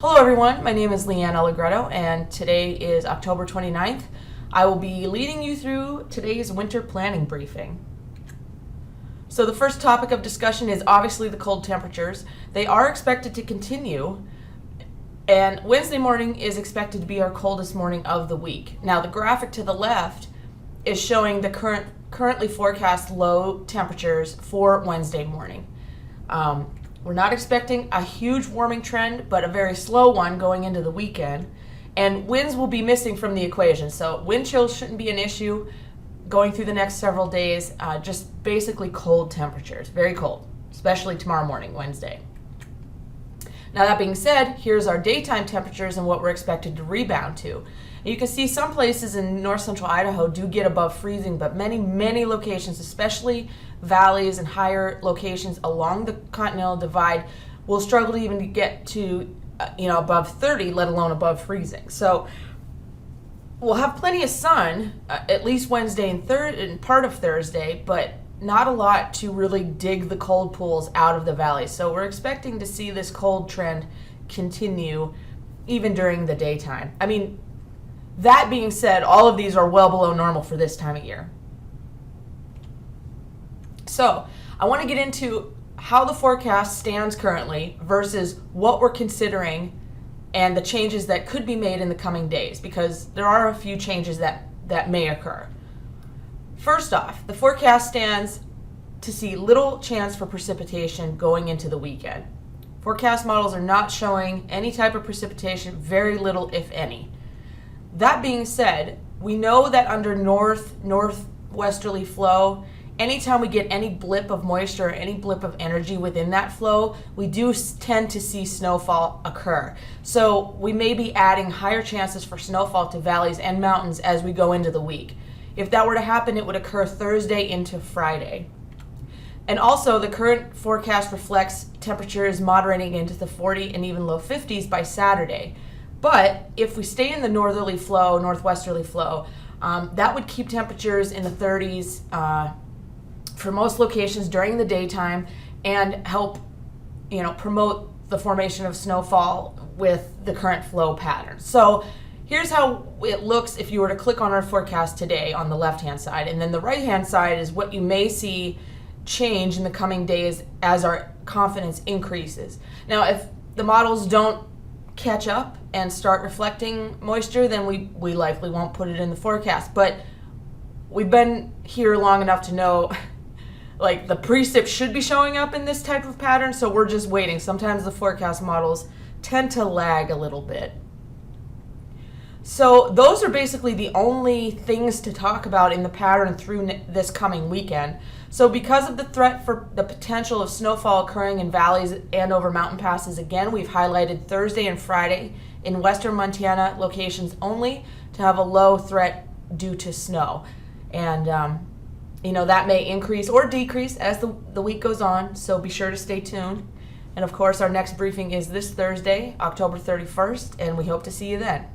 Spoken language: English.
Hello everyone, my name is Leanne Allegretto and today is October 29th. I will be leading you through today's winter planning briefing. So the first topic of discussion is obviously the cold temperatures. They are expected to continue, and Wednesday morning is expected to be our coldest morning of the week. Now the graphic to the left is showing the currently forecast low temperatures for Wednesday morning. We're not expecting a huge warming trend, but a very slow one going into the weekend. And winds will be missing from the equation. So wind chill shouldn't be an issue going through the next several days. Just basically cold temperatures, very cold, especially tomorrow morning, Wednesday. Now that being said, here's our daytime temperatures and what we're expected to rebound to. You can see some places in north central Idaho do get above freezing, but many locations, especially valleys and higher locations along the Continental Divide, will struggle to even get to above 30, let alone above freezing. So we'll have plenty of sun, at least Wednesday and part of Thursday, but not a lot to really dig the cold pools out of the valley. So we're expecting to see this cold trend continue even during the daytime. That being said, all of these are well below normal for this time of year. So I want to get into how the forecast stands currently versus what we're considering and the changes that could be made in the coming days, because there are a few changes that may occur. First off, the forecast stands to see little chance for precipitation going into the weekend. Forecast models are not showing any type of precipitation, very little if any. That being said, we know that under northwesterly flow, anytime we get any blip of moisture or any blip of energy within that flow, we do tend to see snowfall occur. So we may be adding higher chances for snowfall to valleys and mountains as we go into the week. If that were to happen, it would occur Thursday into Friday. And also, the current forecast reflects temperatures moderating into the 40 and even low 50s by Saturday. But if we stay in the northwesterly flow, that would keep temperatures in the 30s for most locations during the daytime and help, promote the formation of snowfall with the current flow pattern. So here's how it looks if you were to click on our forecast today on the left-hand side, and then the right-hand side is what you may see change in the coming days as our confidence increases. Now, if the models don't catch up and start reflecting moisture, then we likely won't put it in the forecast. But we've been here long enough to know the precip should be showing up in this type of pattern, so we're just waiting. Sometimes the forecast models tend to lag a little bit. So those are basically the only things to talk about in the pattern through this coming weekend. So because of the threat for the potential of snowfall occurring in valleys and over mountain passes, again, we've highlighted Thursday and Friday in western Montana locations only to have a low threat due to snow. And, that may increase or decrease as the week goes on, so be sure to stay tuned. And of course, our next briefing is this Thursday, October 31st, and we hope to see you then.